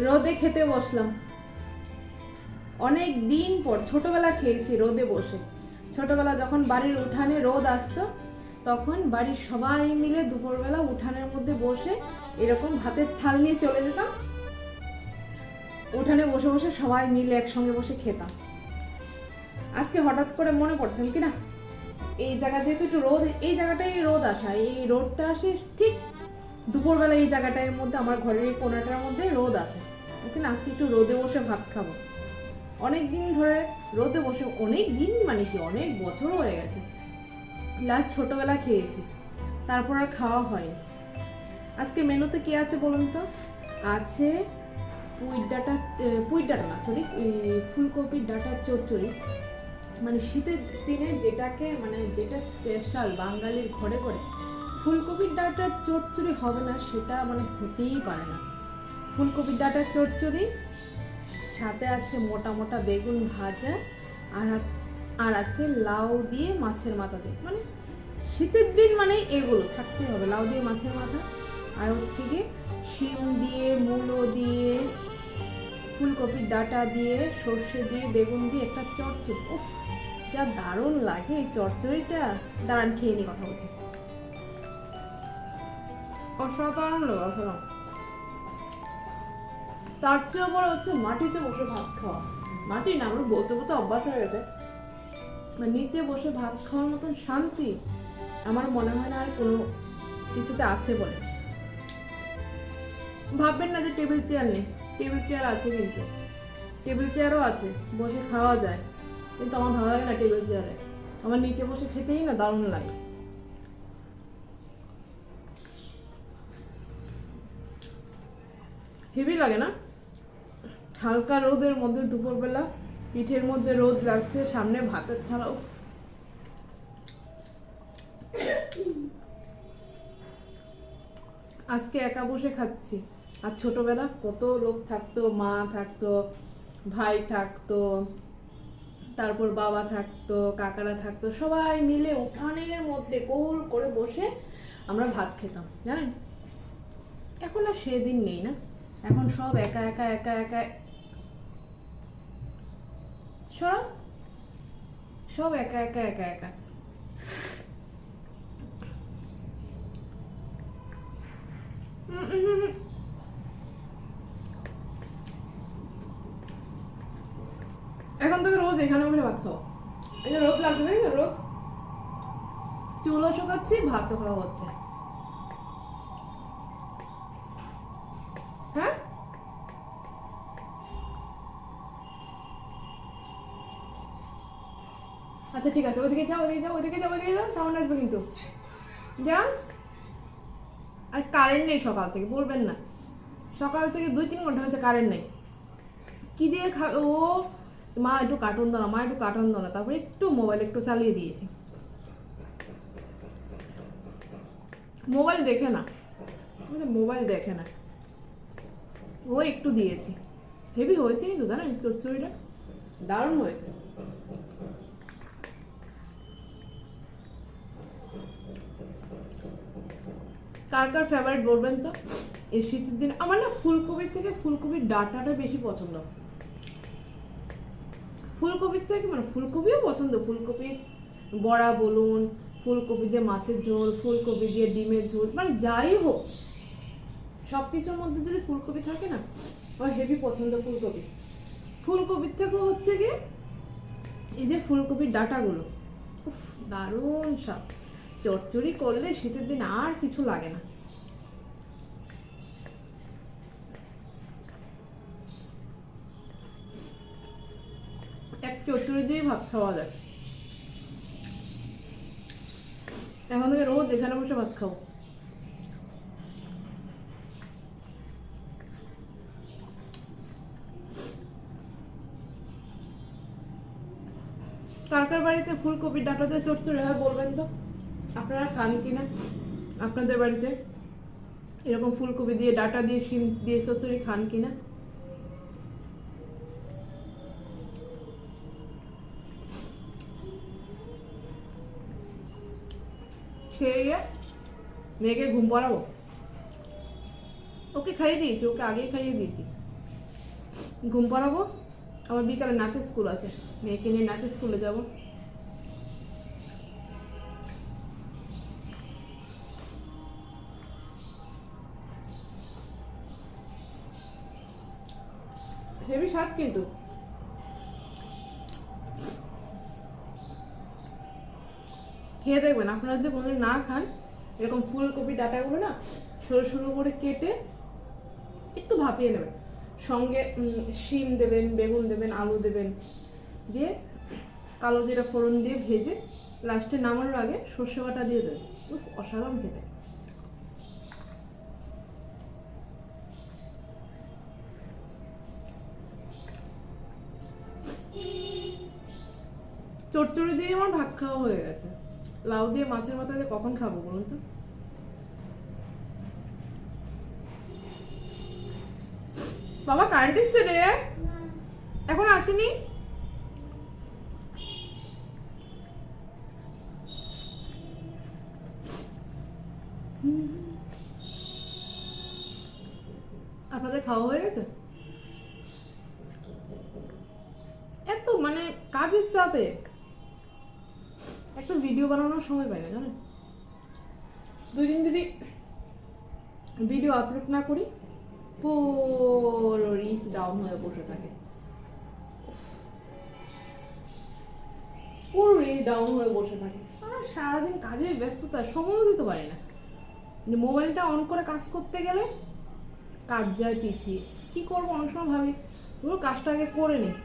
রোদে খেতে বসলাম। অনেক দিন পর ছোটবেলা খেয়েছি রোদে বসে। ছোটবেলা যখন বাড়ির উঠানে রোদ আসতো তখন বাড়ির সবাই মিলে দুপুরবেলা উঠানের মধ্যে বসে এরকম ভাতের থাল নিয়ে চলে যেতাম, উঠানে বসে বসে সবাই মিলে একসঙ্গে বসে খেতাম। আজকে হঠাৎ করে মনে পড়ছেন কি না, এই জায়গা যেহেতু একটু রোদ, এই জায়গাটায় রোদ আসা, এই রোদটা আসে ঠিক দুপুরবেলা এই জায়গাটার মধ্যে, আমার ঘরের এই কোনাটার মধ্যে রোদ আসে। ওখানে আজকে একটু রোদে বসে ভাত খাবো। অনেক দিন ধরে রোদে বসে, অনেক দিন মানে কি অনেক বছর হয়ে গেছে, লাস্ট ছোটবেলা খেয়েছি, তারপর আর খাওয়া হয়নি। আজকে মেনুতে কি আছে বলুন তো? আছে পুঁই ডাঁটা না, সরি, ফুলকপির ডাঁটার চচ্চড়ি। মানে শীতের দিনে যেটাকে মানে যেটা স্পেশাল বাঙালির ঘরে ঘরে, ফুলকপির ডাঁটার চচ্চড়ি হবে না সেটা মানে হতেই পারে না। ফুলকপির ডাঁটার চচ্চড়ি, সাথে আছে মোটা মোটা বেগুন ভাজা, আর আছে লাউ দিয়ে মাছের মাথা দিয়ে। মানে শীতের দিন মানে এগুলো থাকতেই হবে, লাউ দিয়ে মাছের মাথা, আর হচ্ছে গিয়ে শিম দিয়ে, মূলো দিয়ে, ফুলকপির ডাঁটা দিয়ে, সর্ষে দিয়ে, বেগুন দিয়ে একটা চচ্চড়ি। উফ, যা দারুণ লাগে এই চচ্চড়িটা। দাঁড়ান খেয়ে নি, কথা বলছি। অসাধারণ লাগে, অসাধারণ। তার চেয়ে বড় হচ্ছে মাটিতে বসে ভাত খাওয়া। মাটি না, আমরা বলতে বলতে অভ্যাস হয়ে গেছে, নিচে বসে ভাত খাওয়ার মতন শান্তি আমার মনে হয় না আর কোনো কিছুতে আছে বলে। ভাববেন না যে টেবিল চেয়ার নেই, টেবিল চেয়ার আছে, কিন্তু টেবিল চেয়ারও আছে, বসে খাওয়া যায়, কিন্তু আমার ভালো লাগে না টেবিল চেয়ারে। আমার নিচে বসে খেতেই না দারুণ লাগে। হেভি লাগে না? হালকা রোদের মধ্যে দুপুরবেলা পিঠের মধ্যে রোদ লাগছে, সামনে ভাতের থালা। উফ, আজকে একা বসে খাচ্ছি। আর ছোটবেলা কত লোক থাকতো, মা থাকতো, ভাই থাকতো, তারপর বাবা থাকতো, কাকারা থাকতো, সবাই মিলে উঠানের মধ্যে গোল করে বসে আমরা ভাত খেতাম, জানেন? এখন আর সেদিন নেই না, এখন সব একা একা একা একা, সব একা একা একা একা। এখন থেকে রোজ এখানে বসে ভাত খাও। এই যে রোদ লাগছে, তাই না? রোদ, চুলও শুকাচ্ছি, ভাতও খাওয়া হচ্ছে। হ্যাঁ, আচ্ছা ঠিক আছে, ওইদিকে যাও, ওইদিকে যাও, ওইদিকে যাও, ওইদিকে যাও, সাউন্ড আসবে কিন্তু। যান। আর কারেন্ট নেই সকাল থেকে, বলবেন না, সকাল থেকে 2-3 ঘন্টা হয়েছে কারেন্ট নেই। কি দিয়ে খাবে ও? মা একটু কার্টুন দাও না, মা একটু কার্টুন দাও না, তারপরে একটু মোবাইল একটু চালিয়ে দিয়েছি। মোবাইল দেখে না, মোবাইল দেখে না, ও একটু দিয়েছি। হেভি হয়েছে কিন্তু, জানেন চচ্চড়িটা দারুণ হয়েছে। কার কার ফেভারিট বলবেন তো এই শীতের দিন? আমার না ফুলকপির থেকে ফুলকপির ডাঁটাটা বেশি পছন্দ। ফুলকপির থেকে মানে ফুলকপিও পছন্দ, ফুলকপি বড়া বলুন, ফুলকপি দিয়ে মাছের ঝোল, ফুলকপি দিয়ে ডিমের ঝোল, মানে যাই হোক সব কিছুর মধ্যে যদি ফুলকপি থাকে না, আমার হেভি পছন্দ ফুলকপি। ফুলকপির থেকেও হচ্ছে কি এই যে ফুলকপির ডাঁটাগুলো, উফ, দারুণ স্বাদ। চচ্চড়ি করলে শীতের দিন আর কিছু লাগে না। এক চচ্চড়ি দিয়ে ভাত খাওয়া যায়। এখন থেকে রোজ এখানে বসে ভাত খাবো। কার কার বাড়িতে ফুলকপির ডাঁটা দিয়ে চচ্চড়ি হয় বলবেন তো, আপনারা খান কিনা? আপনাদের বাড়িতে এরকম ফুলকপি দিয়ে, ডাঁটা দিয়ে, শিম দিয়ে চচ্চড়ি খান কিনা? খেয়ে গিয়ে মেয়েকে ঘুম পাড়াবো। ওকে খাইয়ে দিয়েছি, ওকে আগেই খাইয়ে দিয়েছি। ঘুম পাড়াবো, আবার বিকালে নাচের স্কুল আছে, মেয়েকে নিয়ে নাচের স্কুলে যাব। হেভি স্বাদ কিন্তু। খেয়ে দেখবেন, আপনারা যদি কোনোদিন না খান, এরকম ফুলকপি ডাঁটাগুলো না সরু সরু করে কেটে একটু ভাপিয়ে নেবেন, সঙ্গে শিম দেবেন, বেগুন দেবেন, আলু দেবেন, দিয়ে কালো জিরা ফোড়ন দিয়ে ভেজে লাস্টে নামানোর আগে সর্ষে বাটা দিয়ে দেবেন। উফ, অসাধারণ খেতে। চচ্চড়ি দিয়ে আমার ভাত খাওয়া হয়ে গেছে, লাউ দিয়ে মাছের মাথা দিয়ে কখন খাবো বলুন তো? বাবা কারেন্ট এসছে রে, এখন আসেনি। আপনাদের খাওয়া হয়ে গেছে? এত মানে কাজের চাপে একটা ভিডিও বানানোর সময় পাই না, জানেন? দুদিন যদি ভিডিও আপলোড না করি, পুরো রিচ ডাউন হয়ে বসে থাকে, পুরো রিচ ডাউন হয়ে বসে থাকে। আর সারাদিন কাজের ব্যস্ততা, সময়ও দিতে পারি না। মোবাইলটা অন করে কাজ করতে গেলে কাজ যায় পিছিয়ে। কি করবো, অনেক সময় ভাবি পুরো কাজটা আগে করে নিই।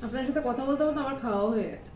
আপনার সাথে কথা বলতে বলতে আমার খাওয়া হয়ে গেছে।